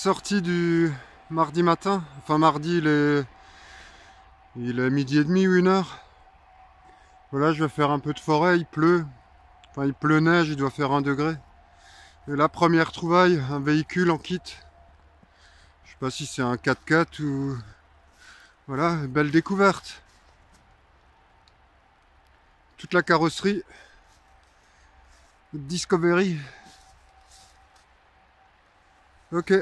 sortie du mardi matin. Enfin mardi il est midi et demi ou 1h. Voilà, je vais faire un peu de forêt, il pleut. Enfin il pleut neige, il doit faire 1 degré. Et la première trouvaille, un véhicule en kit. Je sais pas si c'est un 4x4 ou... Voilà, belle découverte. Toute la carrosserie. Discovery. Ok.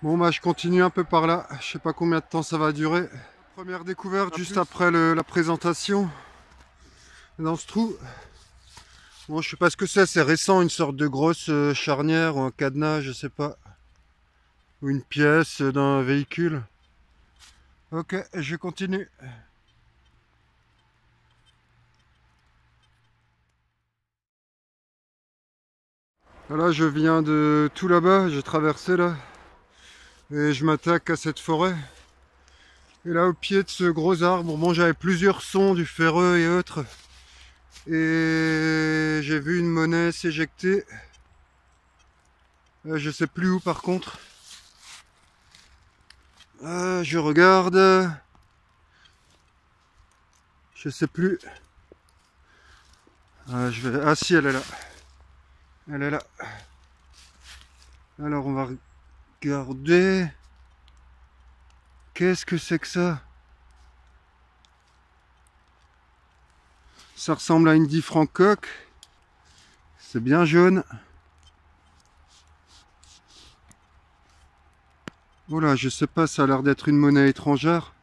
Bon bah je continue un peu par là. Je sais pas combien de temps ça va durer. Première découverte juste après la présentation. Dans ce trou. Bon je sais pas ce que c'est récent, une sorte de grosse charnière ou un cadenas, je sais pas. Ou une pièce d'un véhicule. Ok, je continue. Là je viens de tout là-bas, j'ai traversé là. Et je m'attaque à cette forêt. Et là au pied de ce gros arbre, bon j'avais plusieurs sons du ferreux et autres. Et j'ai vu une monnaie s'éjecter. Je sais plus où par contre. Je regarde. Je sais plus. Ah si, elle est là. Elle est là. Alors on va regarder. Qu'est-ce que c'est que ça? Ça ressemble à une Francoque. C'est bien jaune. Voilà, je sais pas, ça a l'air d'être une monnaie étrangère.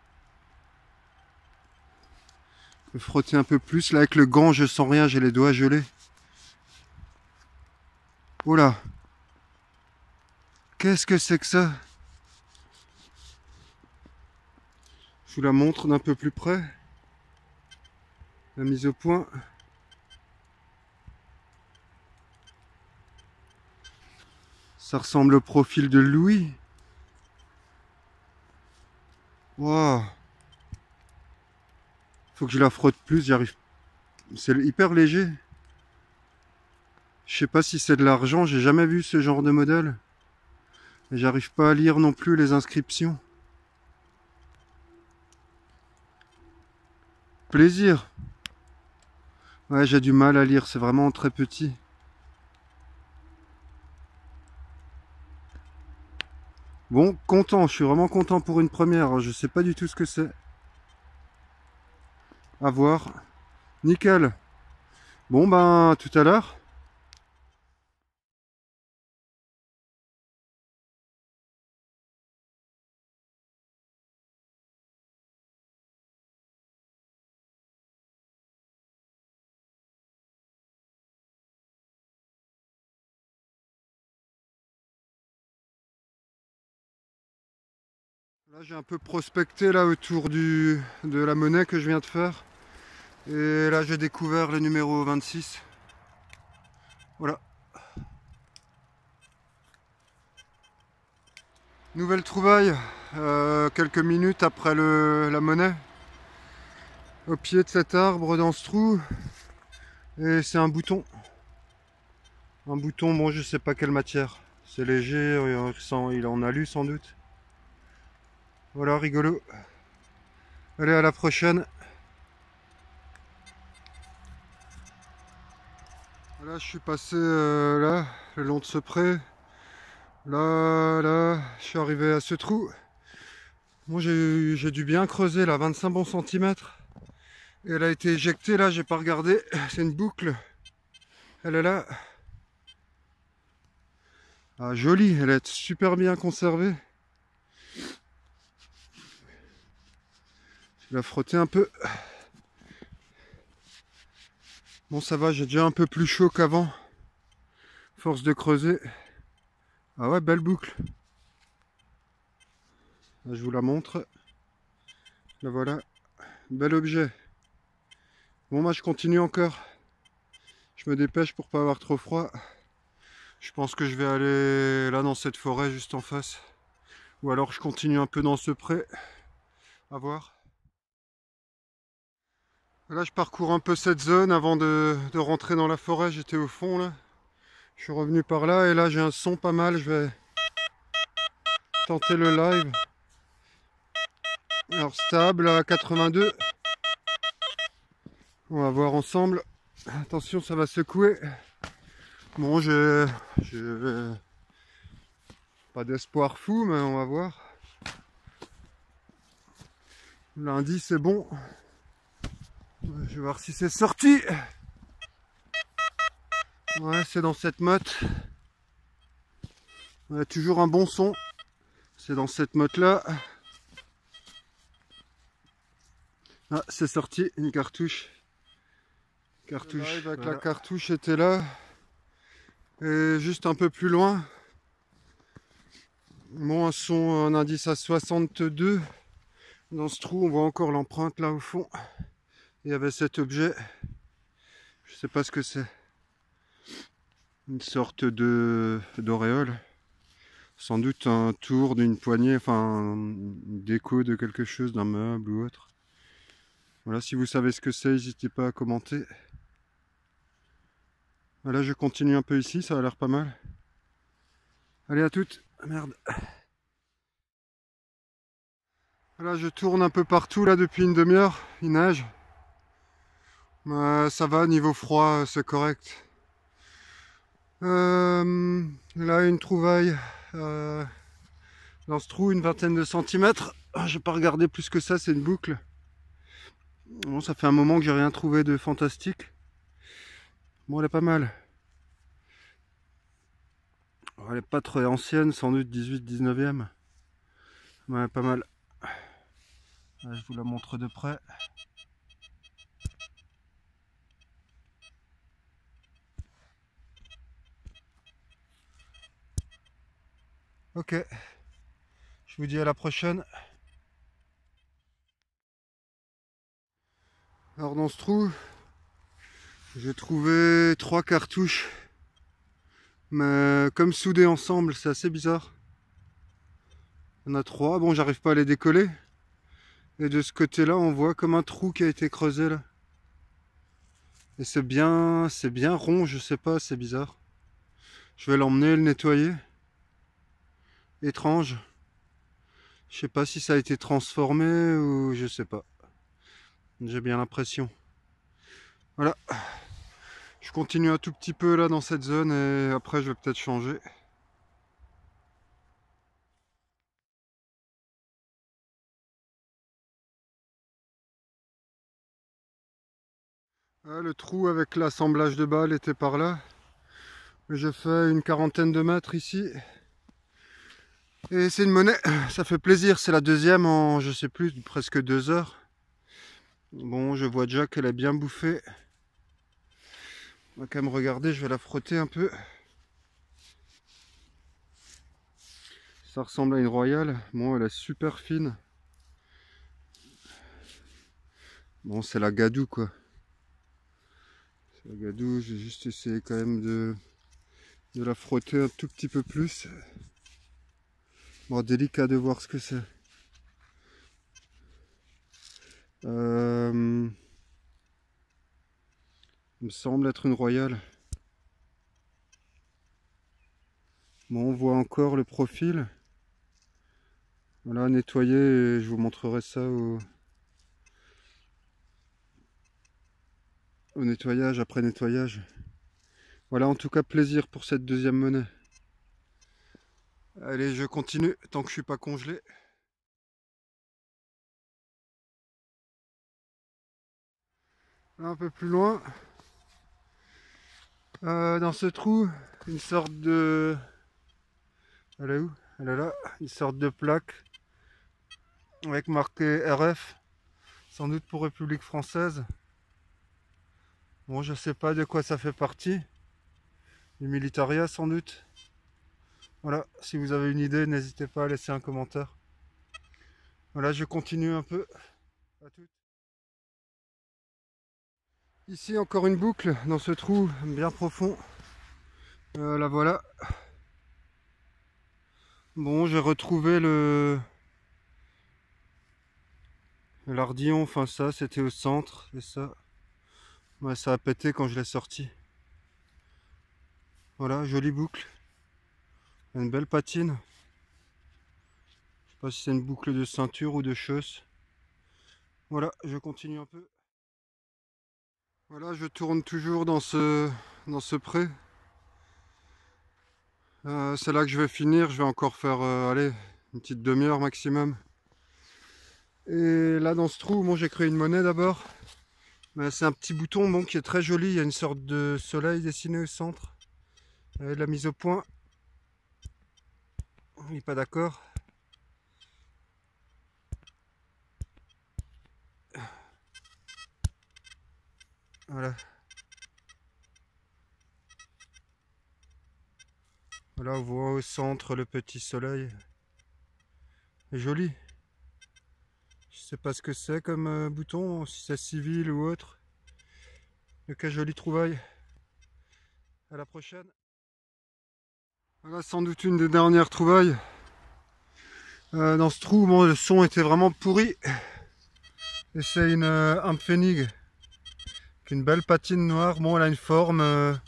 Je peux frotter un peu plus. Là avec le gant, je sens rien, j'ai les doigts gelés. Voilà. Qu'est-ce que c'est que ça? Je vous la montre d'un peu plus près. La mise au point. Ça ressemble au profil de Louis. Wow. Faut que je la frotte plus, j'y arrive. C'est hyper léger. Je sais pas si c'est de l'argent, j'ai jamais vu ce genre de modèle. Et j'arrive pas à lire non plus les inscriptions. Plaisir. Ouais, j'ai du mal à lire, c'est vraiment très petit. Bon, content, je suis vraiment content pour une première. Je sais pas du tout ce que c'est. À voir. Nickel. Bon ben, à tout à l'heure. Là j'ai un peu prospecté là autour de la monnaie que je viens de faire. Et là j'ai découvert le numéro 26. Voilà. Nouvelle trouvaille, quelques minutes après la monnaie. Au pied de cet arbre dans ce trou. Et c'est un bouton. Un bouton, bon je sais pas quelle matière. C'est léger, il en alu sans doute. Voilà, rigolo. Allez, à la prochaine. Là, je suis passé là, le long de ce pré. Là, je suis arrivé à ce trou. Bon, j'ai dû bien creuser là, 25 bons centimètres. Et elle a été éjectée là, j'ai pas regardé. C'est une boucle. Elle est là. Ah, jolie, elle est super bien conservée. Je vais la frotter un peu. Bon, ça va, j'ai déjà un peu plus chaud qu'avant. Force de creuser. Ah ouais, belle boucle. Là, je vous la montre. Là, voilà. Bel objet. Bon, moi, je continue encore. Je me dépêche pour pas avoir trop froid. Je pense que je vais aller là dans cette forêt juste en face. Ou alors je continue un peu dans ce pré. À voir. Là, je parcours un peu cette zone avant de rentrer dans la forêt. J'étais au fond là. Je suis revenu par là et là j'ai un son pas mal. tenter le live. Alors stable à 82. On va voir ensemble. Attention, ça va secouer. Bon, je pas d'espoir fou, mais on va voir. Lundi, c'est bon. Je vais voir si c'est sorti. Ouais, c'est dans cette motte. Ouais, toujours un bon son. C'est dans cette motte là. Ah, c'est sorti, une cartouche. Cartouche. Avec voilà. La cartouche était là. Et juste un peu plus loin. Bon, un indice à 62. Dans ce trou, on voit encore l'empreinte là au fond. Il y avait cet objet. Je sais pas ce que c'est. Une sorte d'auréole. Sans doute un tour d'une poignée, enfin une déco de quelque chose, d'un meuble ou autre. Voilà, si vous savez ce que c'est, n'hésitez pas à commenter. Voilà, je continue un peu ici, ça a l'air pas mal. Allez, à toutes. Merde. Voilà, je tourne un peu partout là depuis une demi-heure. Il neige. Ça va, niveau froid, c'est correct. Là, une trouvaille dans ce trou, une vingtaine de centimètres. Je n'ai pas regardé plus que ça, c'est une boucle. Bon, ça fait un moment que j'ai rien trouvé de fantastique. Bon, elle est pas mal. Elle est pas très ancienne, sans doute 18-19e. Ouais, pas mal. Là, je vous la montre de près. Ok. Je vous dis à la prochaine. Alors dans ce trou, j'ai trouvé 3 cartouches. Mais comme soudées ensemble, c'est assez bizarre. Il y en a 3. Bon, j'arrive pas à les décoller. Et de ce côté-là, on voit comme un trou qui a été creusé là. Et c'est bien rond, je sais pas, c'est bizarre. Je vais l'emmener, le nettoyer. Étrange. Je sais pas si ça a été transformé ou je sais pas. J'ai bien l'impression. Voilà. Je continue un tout petit peu là dans cette zone et après je vais peut-être changer. Ah, le trou avec l'assemblage de balles était par là. J'ai fait une quarantaine de mètres ici. Et c'est une monnaie, ça fait plaisir. C'est la deuxième en, je sais plus, presque 2 heures. Bon, je vois déjà qu'elle est bien bouffée. On va quand même regarder, je vais la frotter un peu. Ça ressemble à une royale. Bon, elle est super fine. Bon, c'est la gadou quoi. C'est la gadou, j'ai juste essayé quand même de la frotter un tout petit peu plus. Bon, délicat de voir ce que c'est. Il me semble être une royale. Bon, on voit encore le profil. Voilà, nettoyer, et je vous montrerai ça au nettoyage, après nettoyage. Voilà, en tout cas, plaisir pour cette deuxième monnaie. Allez, je continue, tant que je suis pas congelé. Là, un peu plus loin, dans ce trou, une sorte de... Elle est où? Elle est là, une sorte de plaque avec marqué RF, sans doute pour République française. Bon, je sais pas de quoi ça fait partie. Du militaria sans doute. Voilà, si vous avez une idée, n'hésitez pas à laisser un commentaire. Voilà, je continue un peu. À toutes. Ici, encore une boucle dans ce trou bien profond. La voilà. Bon, j'ai retrouvé l'ardillon, enfin ça, c'était au centre. Et ça, ouais, ça a pété quand je l'ai sorti. Voilà, jolie boucle. Une belle patine. pas si c'est une boucle de ceinture ou de chausse. Voilà, je continue un peu. Voilà, je tourne toujours dans ce pré. C'est là que je vais finir. Je vais encore faire allez, une petite demi-heure maximum. Et là dans ce trou, bon, j'ai créé une monnaie d'abord. Mais c'est un petit bouton bon, qui est très joli. Il y a une sorte de soleil dessiné au centre. Avec la mise au point. Il n'est pas d'accord. Voilà. Voilà, on voit au centre le petit soleil. C'est joli. Je sais pas ce que c'est comme bouton, si c'est civil ou autre. Le cas, jolie trouvaille. À la prochaine. Voilà, sans doute une des dernières trouvailles. Dans ce trou, bon, le son était vraiment pourri. Et c'est une Ampfennig. Une belle patine noire. Bon, elle a une forme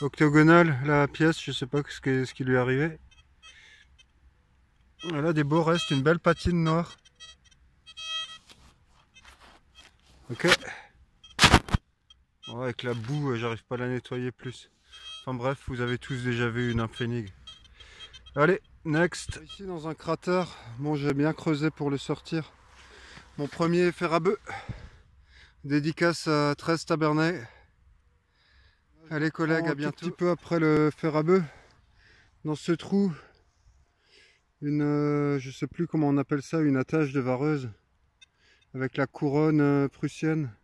octogonale, la pièce. Je sais pas ce qui lui est arrivé. Elle a des beaux restes, une belle patine noire. Ok. Bon, avec la boue, j'arrive pas à la nettoyer plus. Enfin bref, vous avez tous déjà vu une Ampfennig. Allez, next. Ici dans un cratère, bon, j'ai bien creusé pour le sortir. Mon premier fer à bœuf. Dédicace à 13 Tabernay. Allez collègues, à bientôt. Un petit peu après le fer à bœuf, dans ce trou, je sais plus comment on appelle ça, une attache de vareuse avec la couronne prussienne.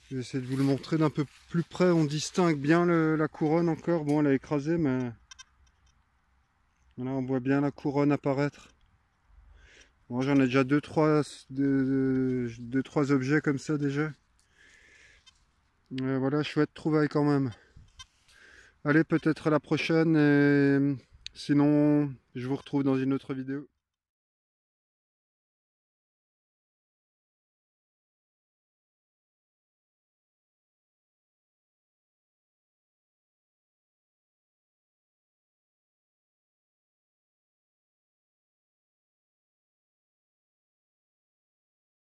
Je vais essayer de vous le montrer d'un peu plus près. On distingue bien la couronne encore. Bon, elle a écrasé, mais voilà, on voit bien la couronne apparaître. Bon, j'en ai déjà deux, trois objets comme ça déjà. Voilà, chouette trouvaille quand même. Allez, peut-être à la prochaine. Et sinon, je vous retrouve dans une autre vidéo.